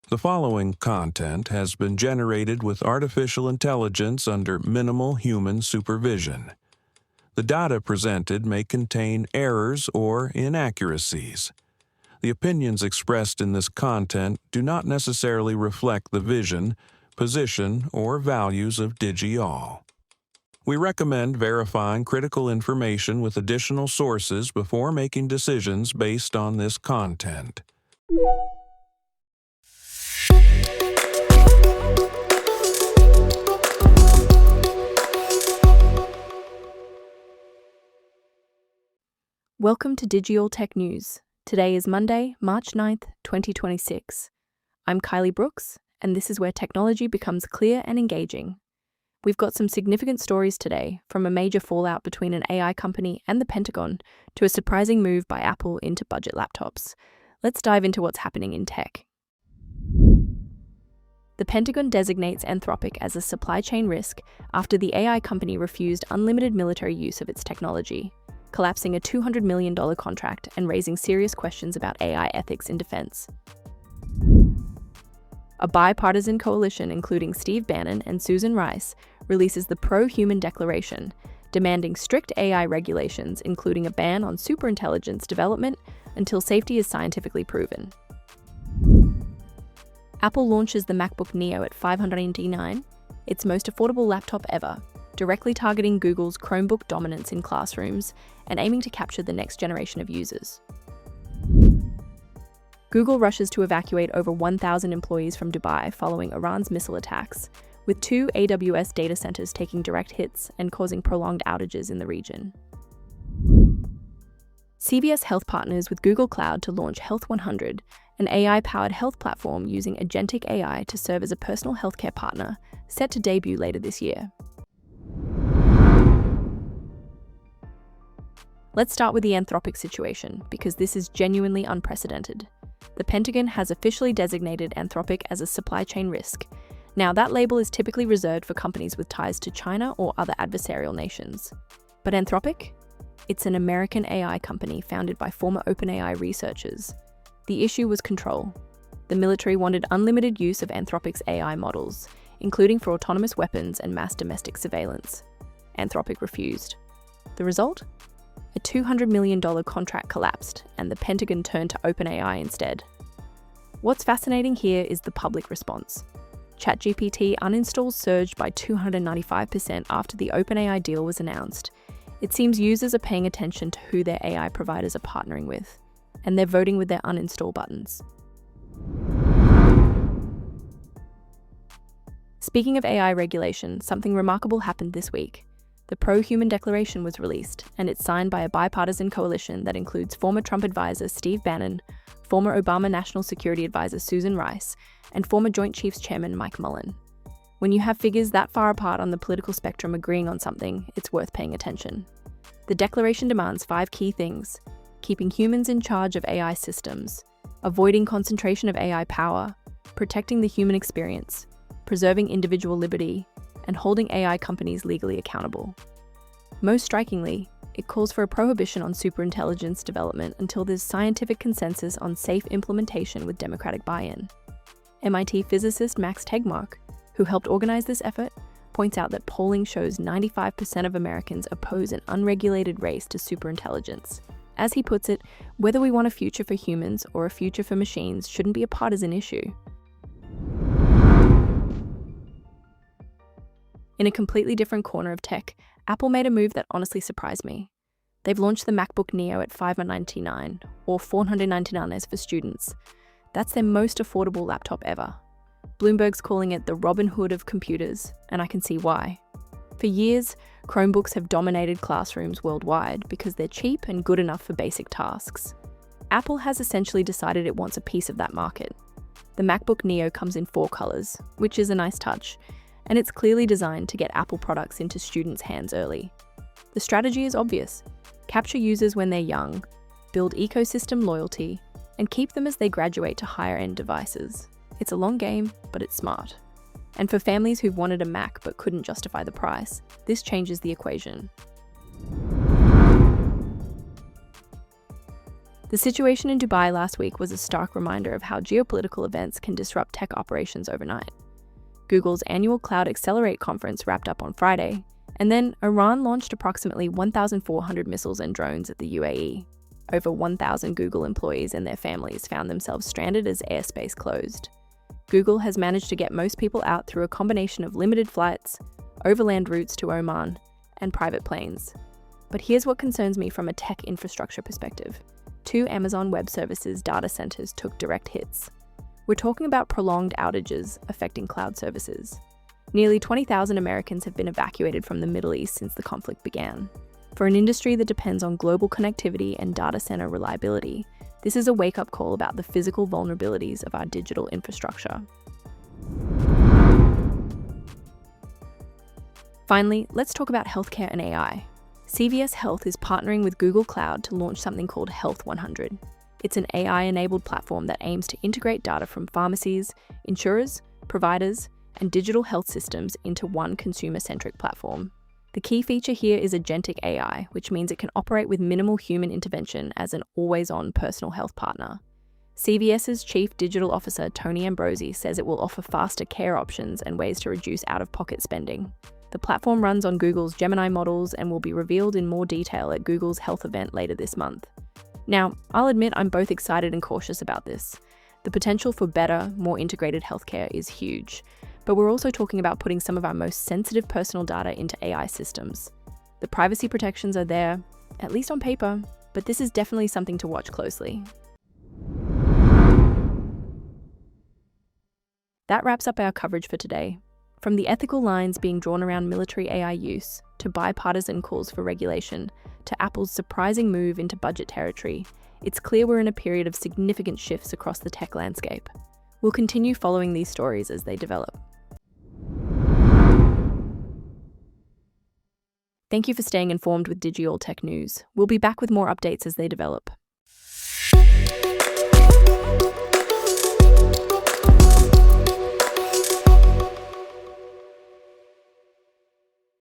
The following content has been generated with artificial intelligence under minimal human supervision. The data presented may contain errors or inaccuracies. The opinions expressed in this content do not necessarily reflect the vision, position, or values of Digi-all. We recommend verifying critical information with additional sources before making decisions based on this content. Welcome to Digi-all Tech News. Today is Monday, March 9th, 2026. I'm Kylie Brooks, and this is where technology becomes clear and engaging. We've got some significant stories today, from a major fallout between an AI company and the Pentagon to a surprising move by Apple into budget laptops. Let's dive into what's happening in tech. The Pentagon designates Anthropic as a supply chain risk after the AI company refused unlimited military use of its technology, collapsing a $200 million contract and raising serious questions about AI ethics in defense. A bipartisan coalition including Steve Bannon and Susan Rice releases the Pro-Human Declaration, demanding strict AI regulations including a ban on superintelligence development until safety is scientifically proven. Apple launches the MacBook Neo at $599, its most affordable laptop ever, directly targeting Google's Chromebook dominance in classrooms and aiming to capture the next generation of users. Google rushes to evacuate over 1,000 employees from Dubai following Iran's missile attacks, with 2 AWS data centers taking direct hits and causing prolonged outages in the region. CVS Health partners with Google Cloud to launch Health 100, an AI-powered health platform using agentic AI to serve as a personal healthcare partner, set to debut later this year. Let's start with the Anthropic situation, because this is genuinely unprecedented. The Pentagon has officially designated Anthropic as a supply chain risk. Now, that label is typically reserved for companies with ties to China or other adversarial nations. But Anthropic? It's an American AI company founded by former OpenAI researchers. The issue was control. The military wanted unlimited use of Anthropic's AI models, including for autonomous weapons and mass domestic surveillance. Anthropic refused. The result? A $200 million contract collapsed, and the Pentagon turned to OpenAI instead. What's fascinating here is the public response. ChatGPT uninstalls surged by 295% after the OpenAI deal was announced. It seems users are paying attention to who their AI providers are partnering with, and they're voting with their uninstall buttons. Speaking of AI regulation, something remarkable happened this week. The Pro-Human Declaration was released, and it's signed by a bipartisan coalition that includes former Trump advisor Steve Bannon, former Obama National Security Advisor Susan Rice, and former Joint Chiefs Chairman Mike Mullen. When you have figures that far apart on the political spectrum agreeing on something, it's worth paying attention. The declaration demands 5 key things: keeping humans in charge of AI systems, avoiding concentration of AI power, protecting the human experience, preserving individual liberty, and holding AI companies legally accountable. Most strikingly, it calls for a prohibition on superintelligence development until there's scientific consensus on safe implementation with democratic buy-in. MIT physicist Max Tegmark, who helped organize this effort, points out that polling shows 95% of Americans oppose an unregulated race to superintelligence. As he puts it, whether we want a future for humans or a future for machines shouldn't be a partisan issue. In a completely different corner of tech, Apple made a move that honestly surprised me. They've launched the MacBook Neo at $599, or $499 for students. That's their most affordable laptop ever. Bloomberg's calling it the Robin Hood of computers, and I can see why. For years, Chromebooks have dominated classrooms worldwide because they're cheap and good enough for basic tasks. Apple has essentially decided it wants a piece of that market. The MacBook Neo comes in 4 colors, which is a nice touch, and it's clearly designed to get Apple products into students' hands early. The strategy is obvious: capture users when they're young, build ecosystem loyalty, and keep them as they graduate to higher-end devices. It's a long game, but it's smart. And for families who've wanted a Mac but couldn't justify the price, this changes the equation. The situation in Dubai last week was a stark reminder of how geopolitical events can disrupt tech operations overnight. Google's annual Cloud Accelerate conference wrapped up on Friday, and then Iran launched approximately 1,400 missiles and drones at the UAE. Over 1,000 Google employees and their families found themselves stranded as airspace closed. Google has managed to get most people out through a combination of limited flights, overland routes to Oman, and private planes. But here's what concerns me from a tech infrastructure perspective. 2 Amazon Web Services data centers took direct hits. We're talking about prolonged outages affecting cloud services. Nearly 20,000 Americans have been evacuated from the Middle East since the conflict began. For an industry that depends on global connectivity and data center reliability, this is a wake-up call about the physical vulnerabilities of our digital infrastructure. Finally, let's talk about healthcare and AI. CVS Health is partnering with Google Cloud to launch something called Health 100. It's an AI-enabled platform that aims to integrate data from pharmacies, insurers, providers, and digital health systems into one consumer-centric platform. The key feature here is agentic AI, which means it can operate with minimal human intervention as an always-on personal health partner. CVS's Chief Digital Officer Tony Ambrosi says it will offer faster care options and ways to reduce out-of-pocket spending. The platform runs on Google's Gemini models and will be revealed in more detail at Google's health event later this month. Now, I'll admit I'm both excited and cautious about this. The potential for better, more integrated healthcare is huge, but we're also talking about putting some of our most sensitive personal data into AI systems. The privacy protections are there, at least on paper, but this is definitely something to watch closely. That wraps up our coverage for today. From the ethical lines being drawn around military AI use, to bipartisan calls for regulation, to Apple's surprising move into budget territory, it's clear we're in a period of significant shifts across the tech landscape. We'll continue following these stories as they develop. Thank you for staying informed with Digi-all Tech News. We'll be back with more updates as they develop.